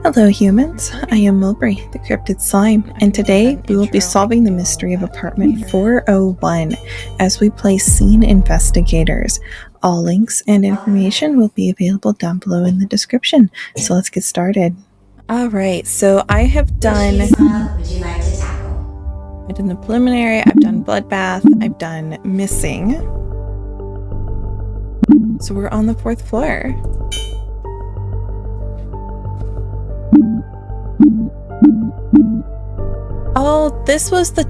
Hello humans, I am Mulbre, the cryptid slime, and today we will be solving the mystery of apartment 401 as we play scene investigators. All links and information will be available down below in the description, so let's get started. Alright, so I have done... Which case file would you like to tackle? I've done the preliminary, I've done bloodbath, I've done missing. So we're on the 4th floor. Oh, this was the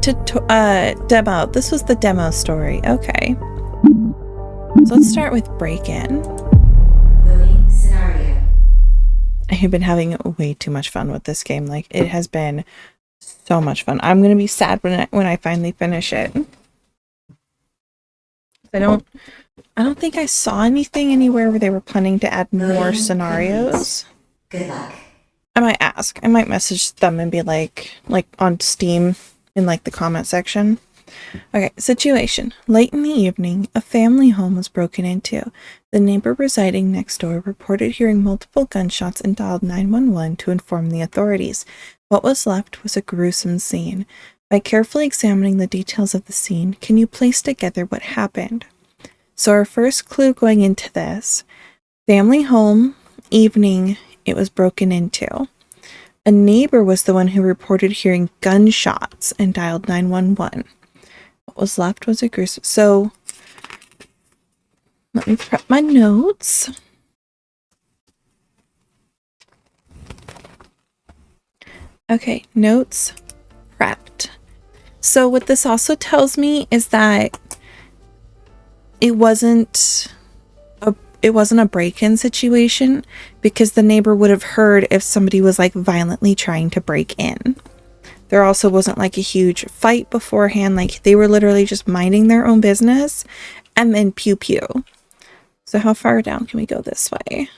demo. This was the demo story. Okay. So let's start with break-in. Loading scenario. I have been having way too much fun with this game. Like, it has been so much fun. I'm gonna be sad when I finally finish it. I don't think I saw anything anywhere where they were planning to add more scenarios. Good luck. I might ask. I might message them and be like on Steam in like the comment section. Okay, situation. Late in the evening, a family home was broken into. The neighbor residing next door reported hearing multiple gunshots and dialed 911 to inform the authorities. What was left was a gruesome scene. By carefully examining the details of the scene, can you place together what happened? So our first clue going into this, family home, evening, it was broken into. A neighbor was the one who reported hearing gunshots and dialed 911. What was left was a gruesome... So, let me prep my notes. Okay, notes prepped. So what this also tells me is that it wasn't a break-in situation because the neighbor would have heard if somebody was like violently trying to break in. There also wasn't like a huge fight beforehand. Like they were literally just minding their own business and then pew pew. So how far down can we go this way?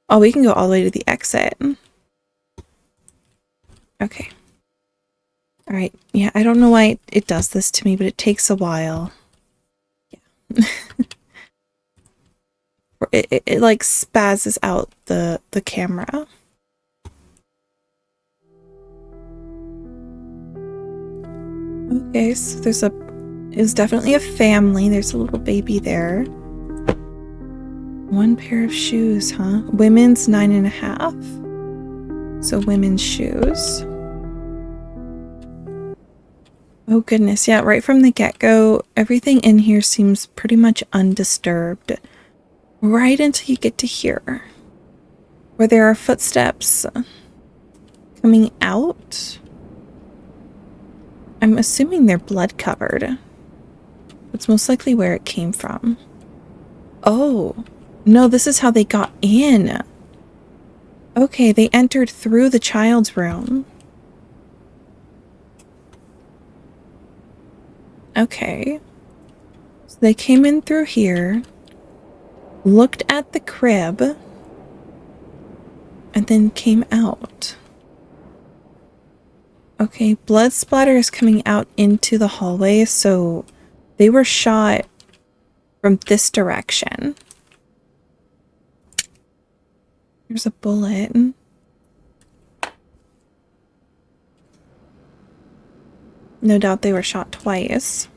Oh, we can go all the way to the exit. Okay. All right. Yeah, I don't know why it does this to me, but it takes a while. Yeah. It like spazzes out the camera. Okay, so there's definitely a family. There's a little baby there. One pair of shoes, huh? Women's 9.5. So women's shoes. Oh goodness, yeah, right from the get-go, everything in here seems pretty much undisturbed. Right until you get to here, where there are footsteps coming out. I'm assuming they're blood covered. It's most likely where it came from. Oh, no, this is how they got in. Okay, they entered through the child's room. Okay. So they came in through here, looked at the crib, and then came out. Okay, blood splatter is coming out into the hallway, so they were shot from this direction. There's a bullet. No doubt they were shot twice.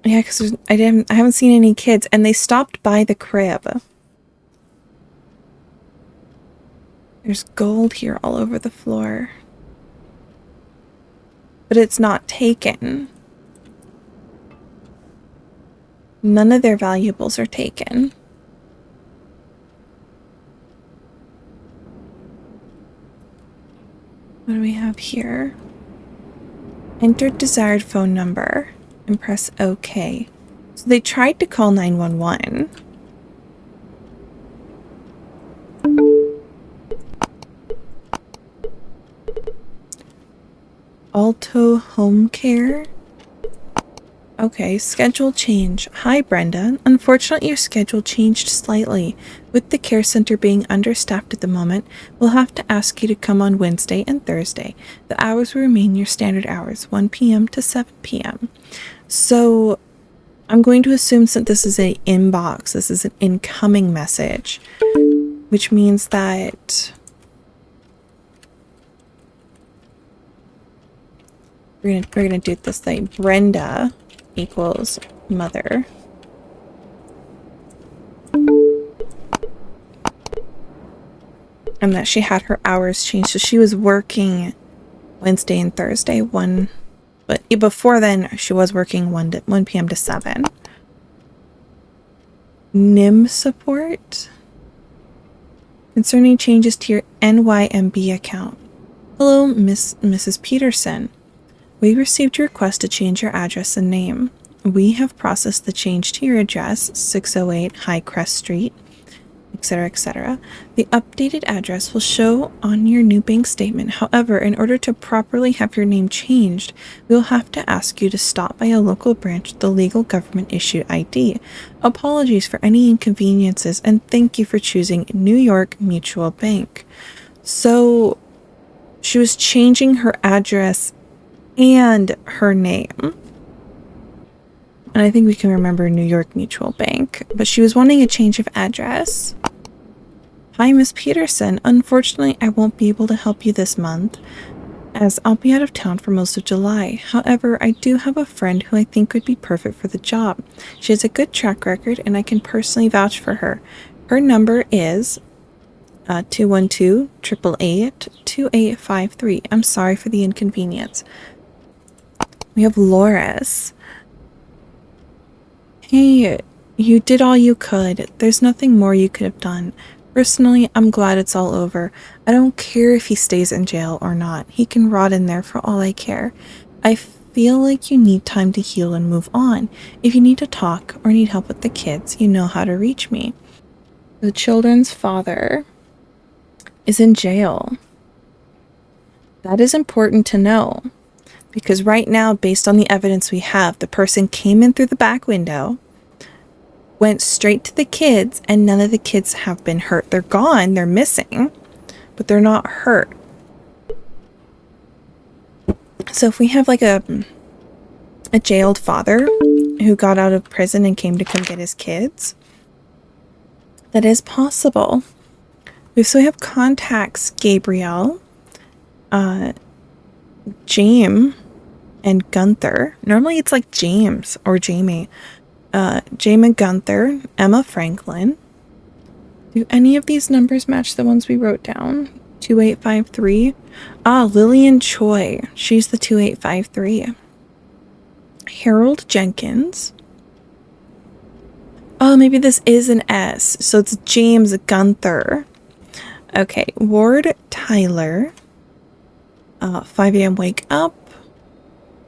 Yeah, because I haven't seen any kids, and they stopped by the crib. There's gold here all over the floor. But it's not taken. None of their valuables are taken. What do we have here? Enter desired phone number and press OK. So they tried to call 911. Alto Home Care. Okay, schedule change. Hi Brenda. Unfortunately, your schedule changed slightly. With the care center being understaffed at the moment, we'll have to ask you to come on Wednesday and Thursday. The hours will remain your standard hours, 1 p.m. to 7 p.m. So I'm going to assume that this is an inbox. This is an incoming message, which means that we're gonna do it this way. Brenda equals mother. And that she had her hours changed. So she was working Wednesday and Thursday, but before then she was working 1 p.m. to 7. NIM support concerning changes to your NYMB account. Hello, Mrs. Peterson. We received your request to change your address and name. We have processed the change to your address, 608 High Crest Street, etc., etc. The updated address will show on your new bank statement. However, in order to properly have your name changed, we will have to ask you to stop by a local branch with the legal government-issued ID. Apologies for any inconveniences, and thank you for choosing New York Mutual Bank. So, she was changing her address and her name. And I think we can remember New York Mutual Bank. But she was wanting a change of address. Hi, Miss Peterson. Unfortunately, I won't be able to help you this month, as I'll be out of town for most of July. However, I do have a friend who I think would be perfect for the job. She has a good track record, and I can personally vouch for her. Her number is 212-888-2853. I'm sorry for the inconvenience. We have Loris. Hey, you did all you could. There's nothing more you could have done. Personally, I'm glad it's all over. I don't care if he stays in jail or not. He can rot in there for all I care. I feel like you need time to heal and move on. If you need to talk or need help with the kids, you know how to reach me. The children's father is in jail. That is important to know. Because right now, based on the evidence we have, the person came in through the back window, went straight to the kids, and none of the kids have been hurt. They're gone, they're missing, but they're not hurt. So if we have like a jailed father who got out of prison and came to come get his kids, that is possible. So we have contacts Gabriel, James, and Gunther. Normally it's like James or Jamie. James and Gunther, Emma Franklin. Do any of these numbers match the ones we wrote down? 2853. Lillian Choi. She's the 2853. Harold Jenkins. Oh, maybe this is an S. So it's James Gunther. Okay, Ward Tyler. 5 a.m. wake up.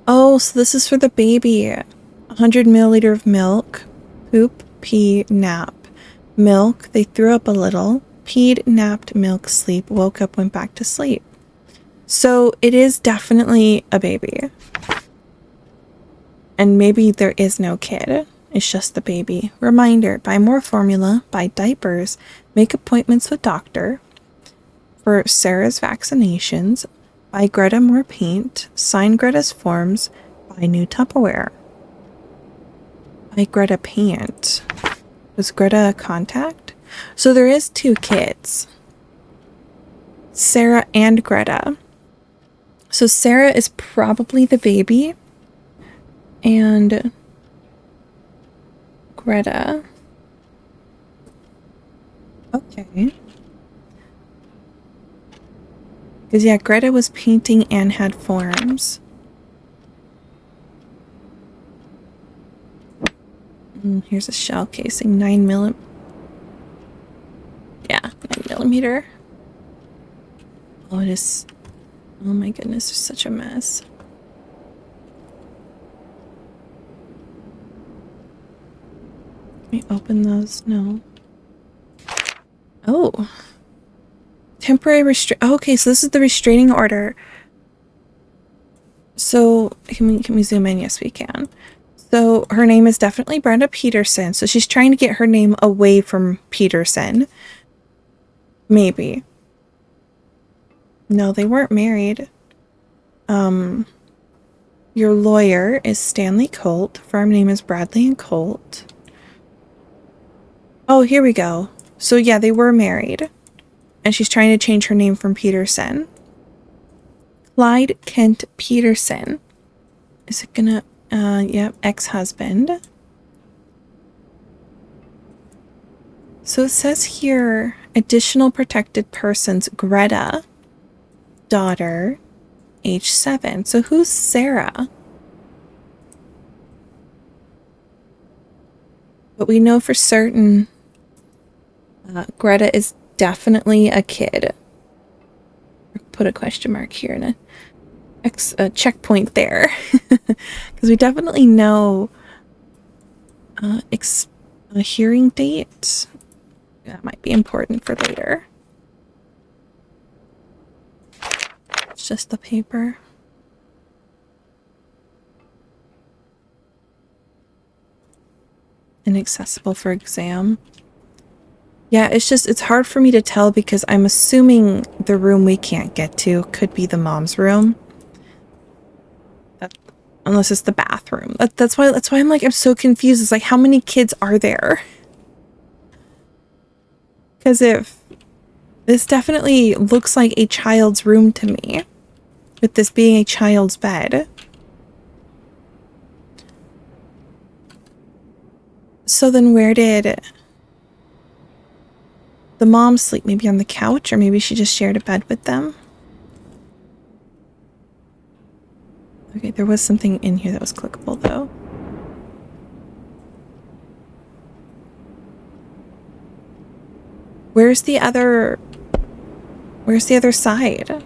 Oh, so this is for the baby. 100 milliliter of milk. Poop, pee, nap. Milk, they threw up a little. Peed, napped, milk, sleep. Woke up, went back to sleep. So it is definitely a baby. And maybe there is no kid. It's just the baby. Reminder, buy more formula, buy diapers, make appointments with doctor. For Sarah's vaccinations, buy Greta more paint, sign Greta's forms, buy new Tupperware. Buy Greta paint. Was Greta a contact? So there is 2 kids. Sarah and Greta. So Sarah is probably the baby. And Greta. Okay. Because, yeah, Greta was painting and had forms. Here's a shell casing, 9mm. Yeah, 9mm. Oh, it is. Oh my goodness, there's such a mess. Can we open those? No. Oh. Temporary okay, so this is the restraining order. So, can we zoom in? Yes, we can. So, her name is definitely Brenda Peterson. So, she's trying to get her name away from Peterson. Maybe. No, they weren't married. Your lawyer is Stanley Colt. Firm name is Bradley and Colt. Oh, here we go. So yeah, they were married. And she's trying to change her name from Peterson. Clyde Kent Peterson. Is it gonna... yep, ex-husband. So it says here, additional protected persons, Greta, daughter, age 7. So who's Sarah? But we know for certain Greta is definitely a kid. Put a question mark here and a checkpoint there. Because we definitely know a hearing date. That might be important for later. It's just the paper. Inaccessible for exam. Yeah, it's hard for me to tell because I'm assuming the room we can't get to could be the mom's room. Unless it's the bathroom. That's why I'm like, I'm so confused. It's like, how many kids are there? Because if this definitely looks like a child's room to me, with this being a child's bed. So then where did the mom sleep? Maybe on the couch, or maybe she just shared a bed with them? Okay, there was something in here that was clickable though. Where's the other side?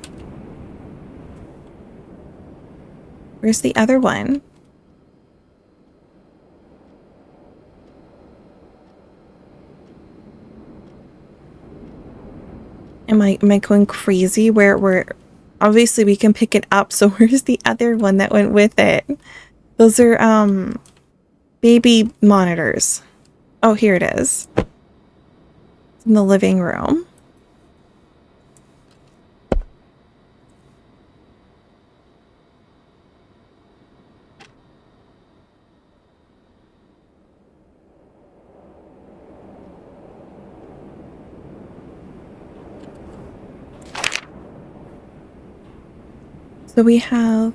Where's the other one? Am I going crazy? Where obviously we can pick it up, so where's the other one that went with it? Those are baby monitors. Oh, here it is. It's in the living room. So we have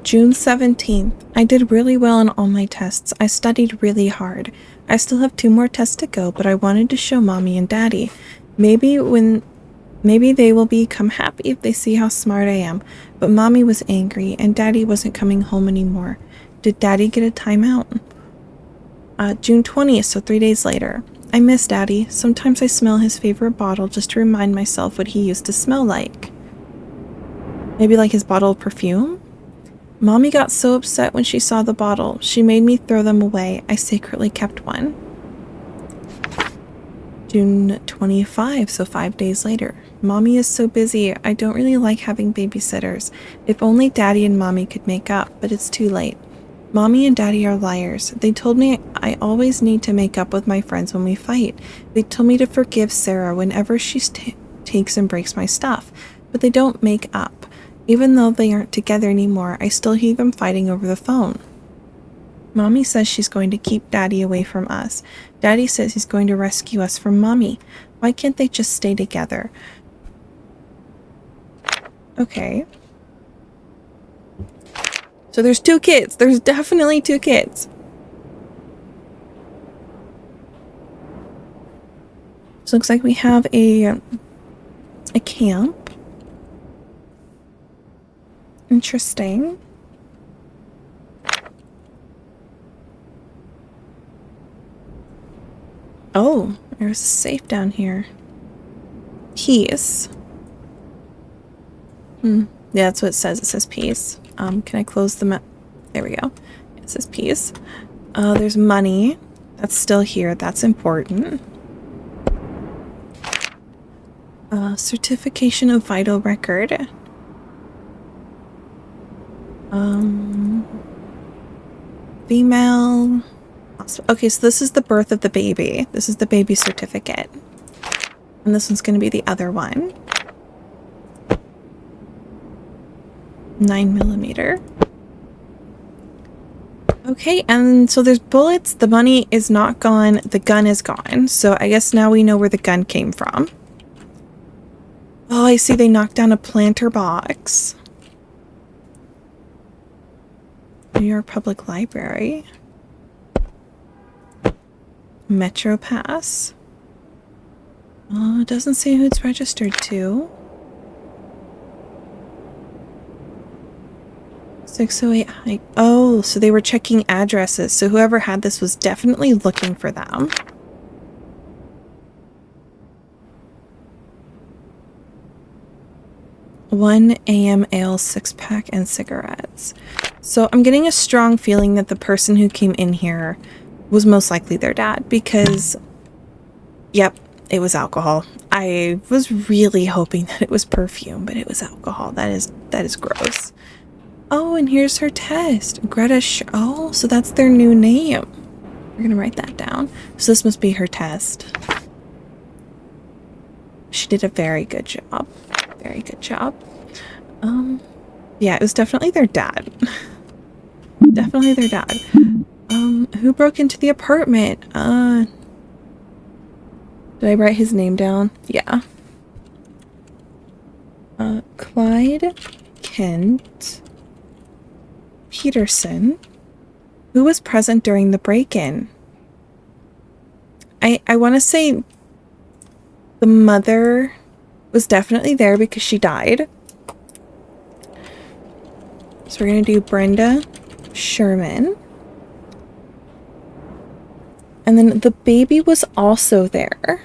June 17th. I did really well on all my tests. I studied really hard. I still have 2 more tests to go, but I wanted to show mommy and daddy. Maybe they will become happy if they see how smart I am. But mommy was angry and daddy wasn't coming home anymore. Did daddy get a timeout? June 20th, so 3 days later. I miss daddy. Sometimes I smell his favorite bottle just to remind myself what he used to smell like. Maybe like his bottle of perfume? Mommy got so upset when she saw the bottle. She made me throw them away. I secretly kept one. June 25, so 5 days later. Mommy is so busy. I don't really like having babysitters. If only daddy and mommy could make up, but it's too late. Mommy and daddy are liars. They told me I always need to make up with my friends when we fight. They told me to forgive Sarah whenever she takes and breaks my stuff, but they don't make up. Even though they aren't together anymore, I still hear them fighting over the phone. Mommy says she's going to keep daddy away from us. Daddy says he's going to rescue us from mommy. Why can't they just stay together? Okay. So there's 2 kids. There's definitely 2 kids. So looks like we have a camp. Interesting. Oh, there's a safe down here. Peace. Yeah, that's what it says. It says peace. Can I close the map? There we go. It says peace. There's money. That's still here. That's important. Certification of vital record. Female. Okay, so this is the birth of the baby. This is the baby certificate. And this one's going to be the other one. 9mm. Okay, and so there's bullets, the money is not gone, the gun is gone. So I guess now we know where the gun came from. Oh, I see they knocked down a planter box. New York Public Library. Metro Pass. Oh, it doesn't say who it's registered to. 608 High. Oh, so they were checking addresses. So whoever had this was definitely looking for them. $1 a.m. ale 6-pack and cigarettes. So I'm getting a strong feeling that the person who came in here was most likely their dad because, yep, it was alcohol. I was really hoping that it was perfume, but it was alcohol. That is gross. Oh, and here's her test. Greta oh, so that's their new name. We're gonna write that down. So this must be her test. She did a very good job. Very good job. Yeah, it was definitely their dad. Definitely their dad. Who broke into the apartment? Did I write his name down? Yeah. Clyde Kent Peterson. Who was present during the break-in? I want to say the mother was definitely there because she died. So we're going to do Brenda Sherman. And then the baby was also there.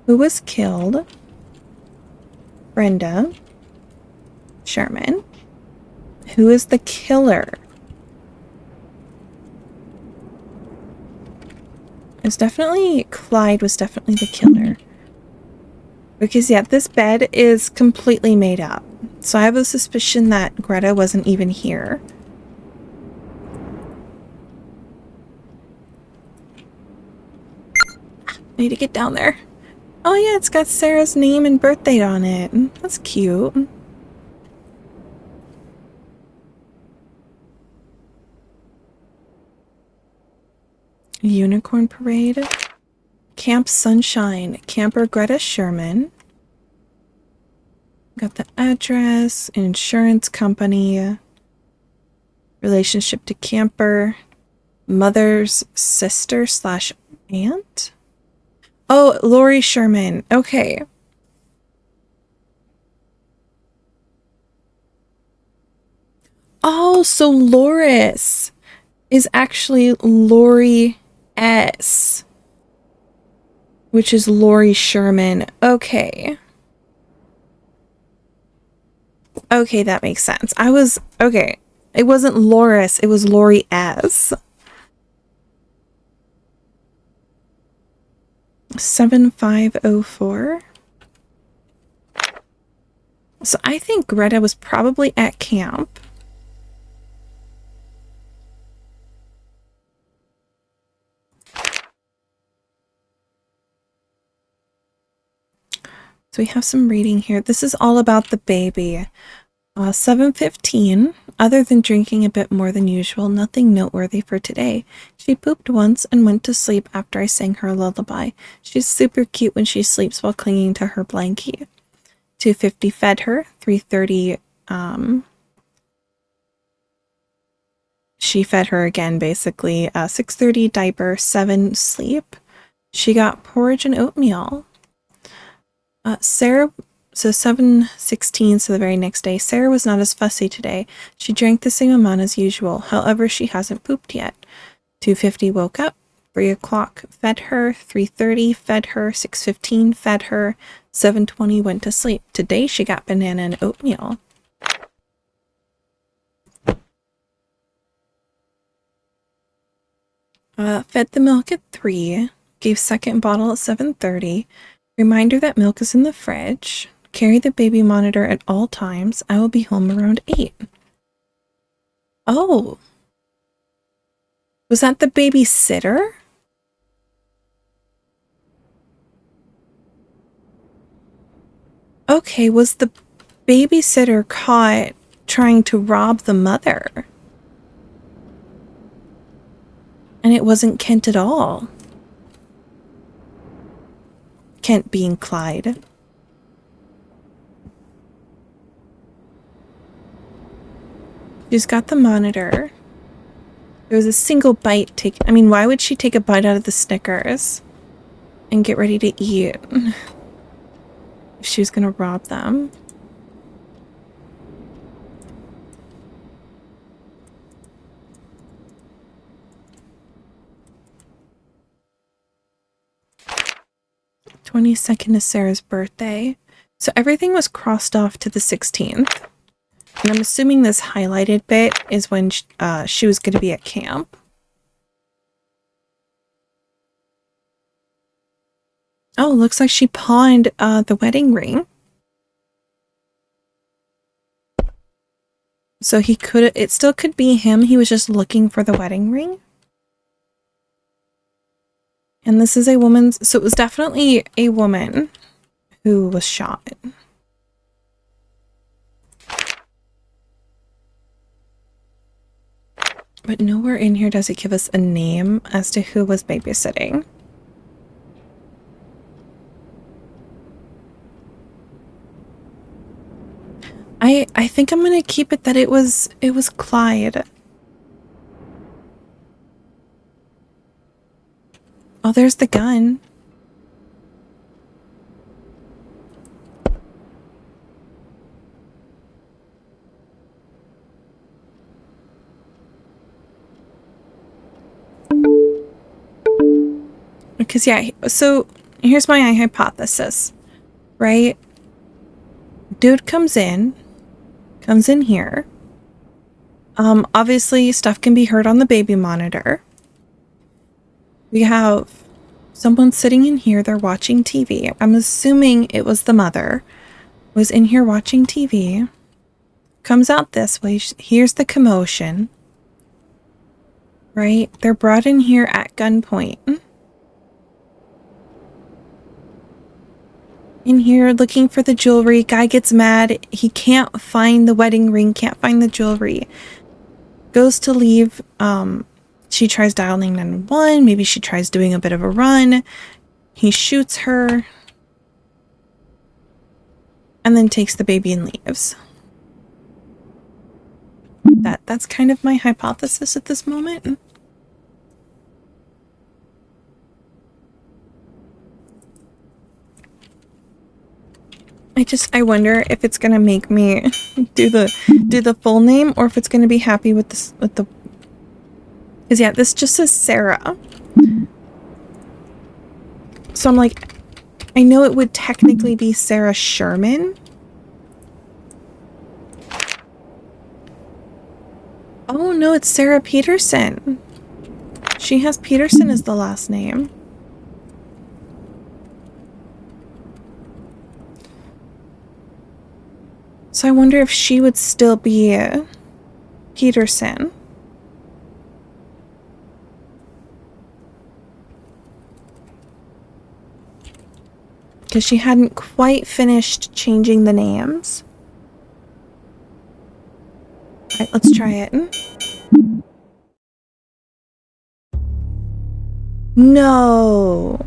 Who was killed? Brenda Sherman. Who is the killer? It's definitely Clyde was definitely the killer. Because yeah, this bed is completely made up. So I have a suspicion that Greta wasn't even here. I need to get down there. Oh yeah, it's got Sarah's name and birth date on it. That's cute. Unicorn Parade. Camp Sunshine. Camper Greta Sherman. Got the address, insurance company, relationship to camper, mother's sister slash aunt. Oh, Lori Sherman. Okay. Oh, so Loris is actually Lori S, which is Lori Sherman. Okay. Okay, that makes sense. Okay. It wasn't Loris, it was Lori S. 7504. So I think Greta was probably at camp. So we have some reading here. This is all about the baby. 7:15. Other than drinking a bit more than usual, nothing noteworthy for today. She pooped once and went to sleep after I sang her a lullaby. She's super cute when she sleeps while clinging to her blankie. 2:50 fed her. 3:30 she fed her again basically. 6:30 diaper. 7 sleep. She got porridge and oatmeal. Sarah, so 7:16, so the very next day, Sarah was not as fussy today. She drank the same amount as usual. However, she hasn't pooped yet. 2:50 woke up. 3 o'clock fed her. 3:30 fed her. 6:15 fed her. 7:20 went to sleep. Today she got banana and oatmeal. Fed the milk at 3. Gave second bottle at 7:30. Reminder that milk is in the fridge. Carry the baby monitor at all times. I will be home around 8. Oh. Was that the babysitter? Okay, was the babysitter caught trying to rob the mother. And it wasn't Kent at all. Kent being Clyde. She's got the monitor. There was a single bite taken. I mean, why would she take a bite out of the Snickers and get ready to eat if she was gonna rob them? "22nd is Sarah's birthday." So everything was crossed off to the 16th. And I'm assuming this highlighted bit is when she was going to be at camp. Oh, looks like she pawned the wedding ring. So it still could be him. He was just looking for the wedding ring. And this is a woman's, so it was definitely a woman who was shot. But nowhere in here does it give us a name as to who was babysitting. I think I'm gonna keep it that it was Clyde. Oh, there's the gun. Because, yeah, so here's my hypothesis, right? Dude comes in here. Obviously, stuff can be heard on the baby monitor. We have someone sitting in here, they're watching TV. I'm assuming it was the mother, was in here watching TV. Comes out this way, here's the commotion. Right? They're brought in here at gunpoint. In here looking for the jewelry. Guy gets mad. He can't find the wedding ring, can't find the jewelry. Goes to leave. She tries dialing 911. Maybe she tries doing a bit of a run. He shoots her. And then takes the baby and leaves. That's kind of my hypothesis at this moment. I wonder if it's gonna make me do the full name or if it's gonna be happy with this because yeah, this just says Sarah. So I'm like, I know it would technically be Sarah Sherman. Oh no, it's Sarah Peterson. She has Peterson as the last name. So I wonder if she would still be Peterson. Because she hadn't quite finished changing the names. Alright, let's try it. No.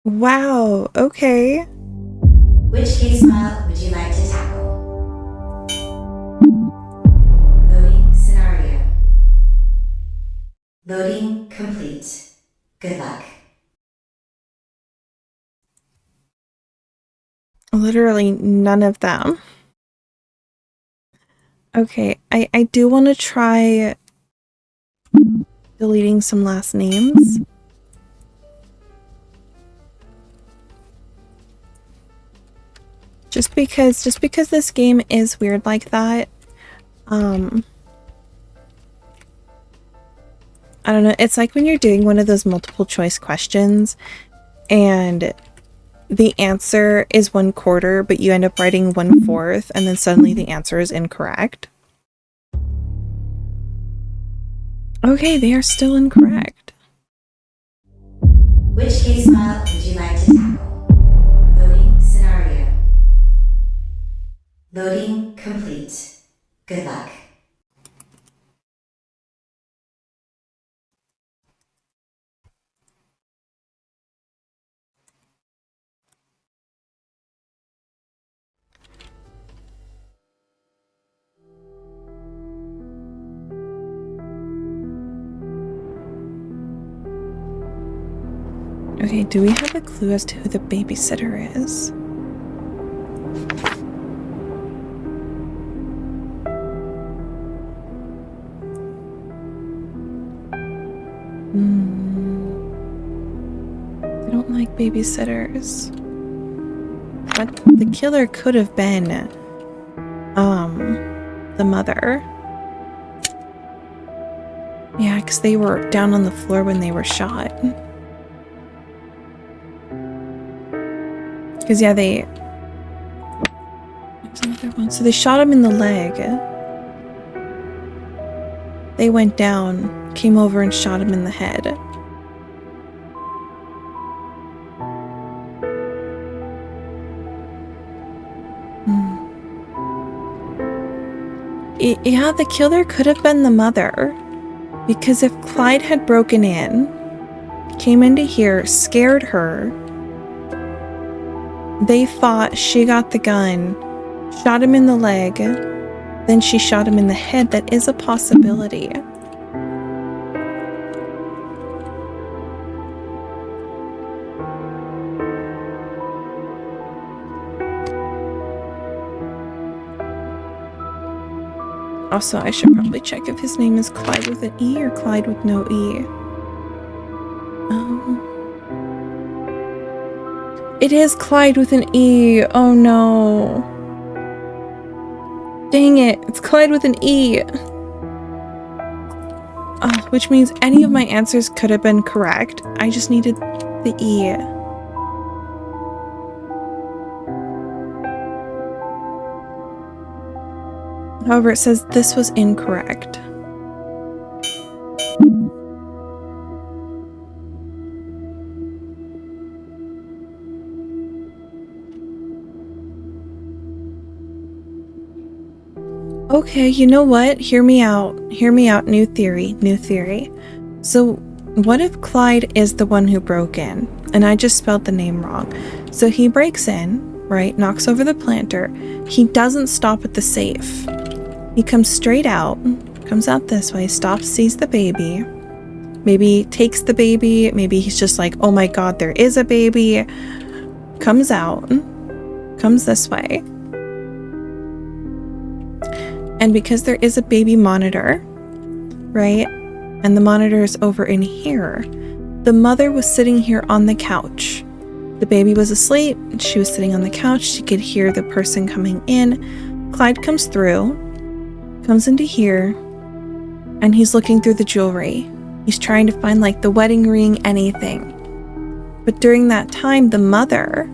Wow, okay. Which case file would you like to tackle? Loading scenario. Loading complete. Good luck. Literally none of them. Okay, I do want to try deleting some last names. Just because this game is weird like that. I don't know, it's like when you're doing one of those multiple choice questions and the answer is 1/4, but you end up writing 1/4, and then suddenly the answer is incorrect. Okay, they are still incorrect. Which case file would you like to tackle? Loading scenario. Loading complete. Good luck. Okay, do we have a clue as to who the babysitter is? I don't like babysitters. But the killer could have been, the mother. Yeah, because they were down on the floor when they were shot. Because, yeah, there's another one. So they shot him in the leg. They went down, came over and shot him in the head. Yeah, the killer could have been the mother. Because if Clyde had broken in, came into here, scared her, they fought, she got the gun, shot him in the leg, then she shot him in the head. That is a possibility. Also, I should probably check if his name is Clyde with an E or Clyde with no E. It is Clyde with an E. Oh no. Dang it. It's Clyde with an E. Which means any of my answers could have been correct. I just needed the E. However, it says this was incorrect. Okay, you know what? Hear me out. Hear me out. New theory. New theory. So, what if Clyde is the one who broke in? And I just spelled the name wrong. So he breaks in, right? Knocks over the planter. He doesn't stop at the safe. He comes straight out. Comes out this way. Stops, sees the baby. Maybe takes the baby. Maybe he's just like, oh my god, there is a baby. Comes out. Comes this way. And because there is a baby monitor, right? And the monitor is over in here. The mother was sitting here on the couch. The baby was asleep. She was sitting on the couch. She could hear the person coming in. Clyde comes through, comes into here, and he's looking through the jewelry. He's trying to find like the wedding ring, anything. But during that time, the mother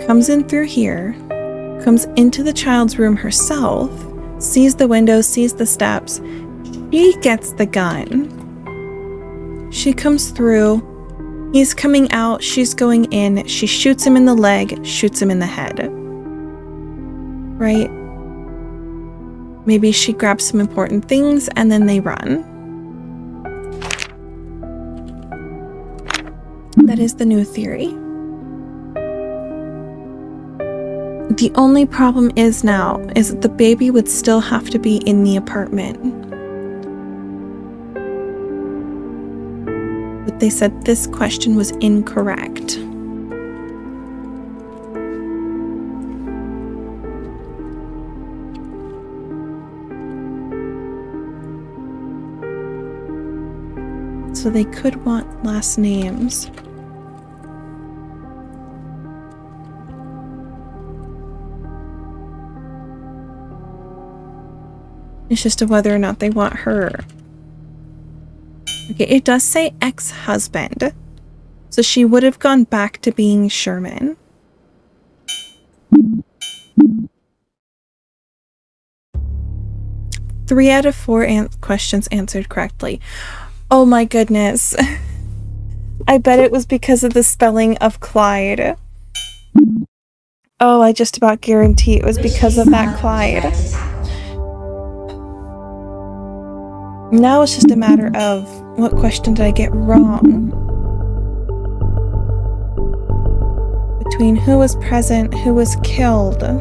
comes in through here, comes into the child's room herself, sees the window, sees the steps. She gets the gun. She comes through. He's coming out. She's going in. She shoots him in the leg, shoots him in the head. Right? Maybe she grabs some important things and then they run. That is the new theory. The only problem is now is that the baby would still have to be in the apartment. But they said this question was incorrect. So they could want last names. It's just whether or not they want her. Okay, it does say ex-husband. So she would have gone back to being Sherman. Three out of four questions answered correctly. Oh my goodness. I bet it was because of the spelling of Clyde. Oh, I just about guarantee it was Which because case of that file would you Clyde. like to tackle? Now it's just a matter of what question did I get wrong? Between who was present, who was killed. The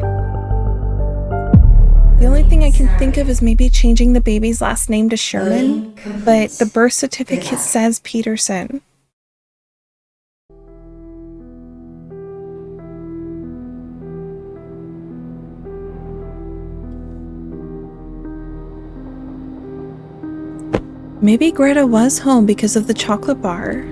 only thing I can think of is maybe changing the baby's last name to Sherman, but the birth certificate says Peterson. Maybe Greta was home because of the chocolate bar.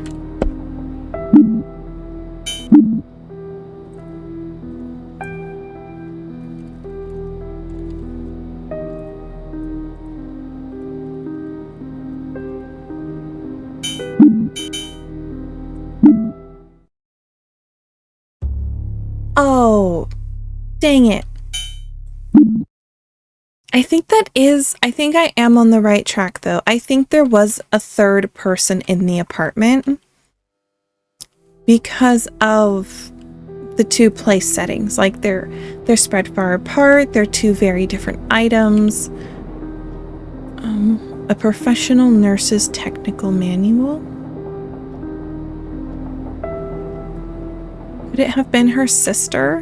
Oh, dang it. I think I am on the right track though. I think there was a third person in the apartment because of the two place settings. Like they're spread far apart, they're two very different items. A professional nurse's technical manual. Could it have been her sister?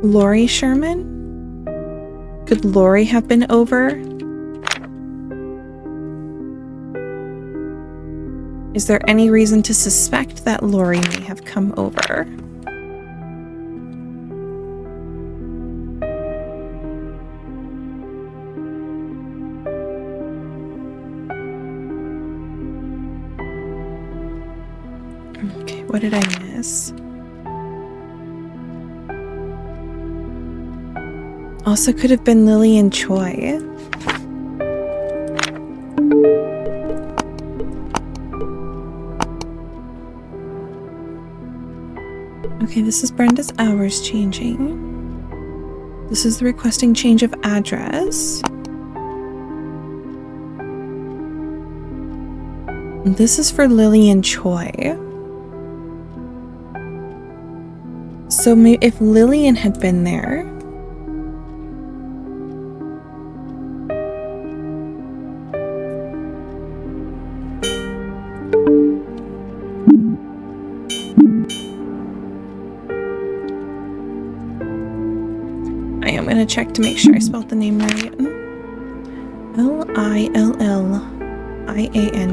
Lori Sherman? Could Lori have been over? Is there any reason to suspect that Lori may have come over? Okay, what did I miss? Also could have been Lillian Choi. Okay, this is Brenda's hours changing. This is the requesting change of address. And this is for Lillian Choi. So maybe if Lillian had been there, I am going to check to make sure I spelled the name right. Lillian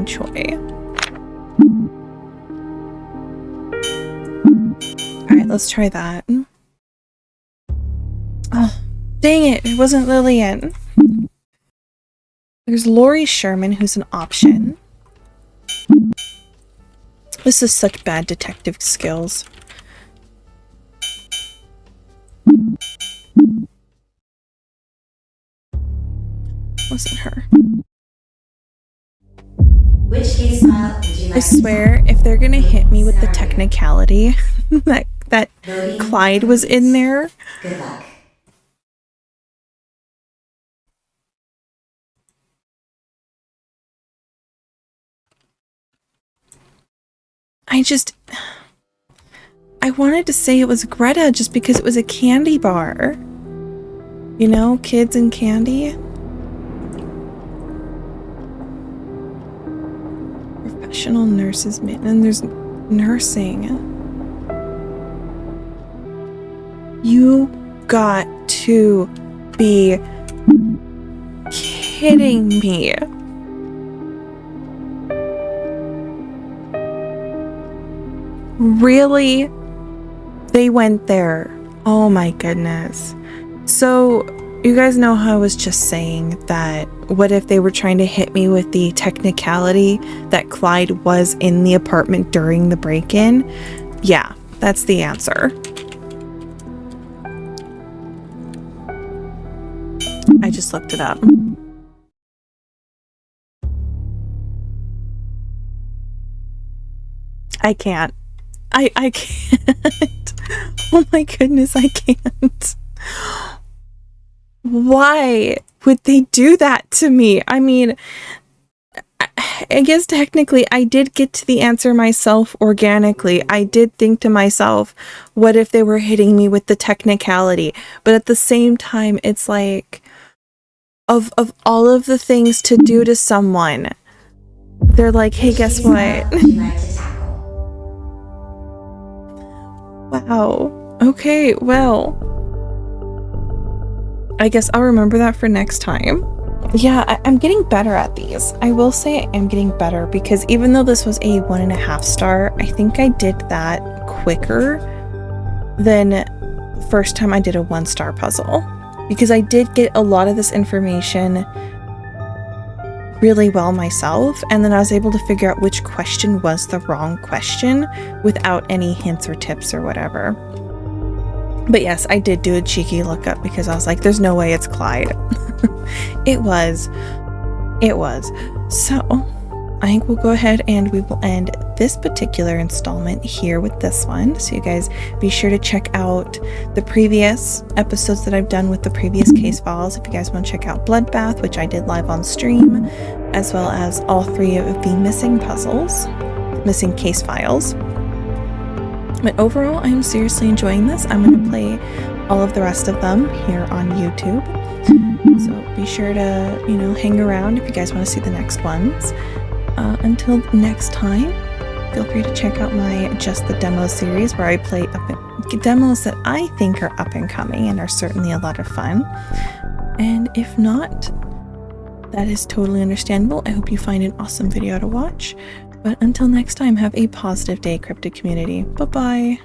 Choi. Alright, let's try that. Oh, dang it, it wasn't Lillian. There's Lori Sherman, who's an option. This is such bad detective skills. Wasn't her. Which case file would you like I swear, if they're gonna hit me with the technicality that Clyde was in there. Good luck. I wanted to say it was Greta just because it was a candy bar. You know, kids and candy. Professional nurses, and there's nursing. You got to be kidding me. Really? They went there. Oh my goodness. So, you guys know how I was just saying that what if they were trying to hit me with the technicality that Clyde was in the apartment during the break-in? Yeah, that's the answer. I just looked it up. I can't. I can't. Oh my goodness, I can't. Why would they do that to me? I mean, I guess technically I did get to the answer myself organically. I did think to myself, what if they were hitting me with the technicality? But at the same time, it's like, of all of the things to do to someone, they're like, hey, guess what? Would you like to tackle? Wow. Okay, well, I guess I'll remember that for next time. Yeah, I'm getting better at these. I will say I am getting better, because even though this was a 1.5 star, I think I did that quicker than the first time I did a 1-star puzzle, because I did get a lot of this information really well myself, and then I was able to figure out which question was the wrong question without any hints or tips or whatever. But yes, I did do a cheeky lookup because I was like, there's no way it's Clyde. It was. So I think we'll go ahead and we will end this particular installment here with this one. So you guys be sure to check out the previous episodes that I've done with the previous case files. If you guys want to check out Bloodbath, which I did live on stream, as well as all 3 of the missing puzzles, missing case files. But overall, I'm seriously enjoying this. I'm going to play all of the rest of them here on YouTube. So be sure to, hang around if you guys want to see the next ones. Until next time, feel free to check out my Just the Demo series, where I play demos that I think are up and coming and are certainly a lot of fun. And if not, that is totally understandable. I hope you find an awesome video to watch. But until next time, have a positive day, cryptid community. Bye-bye.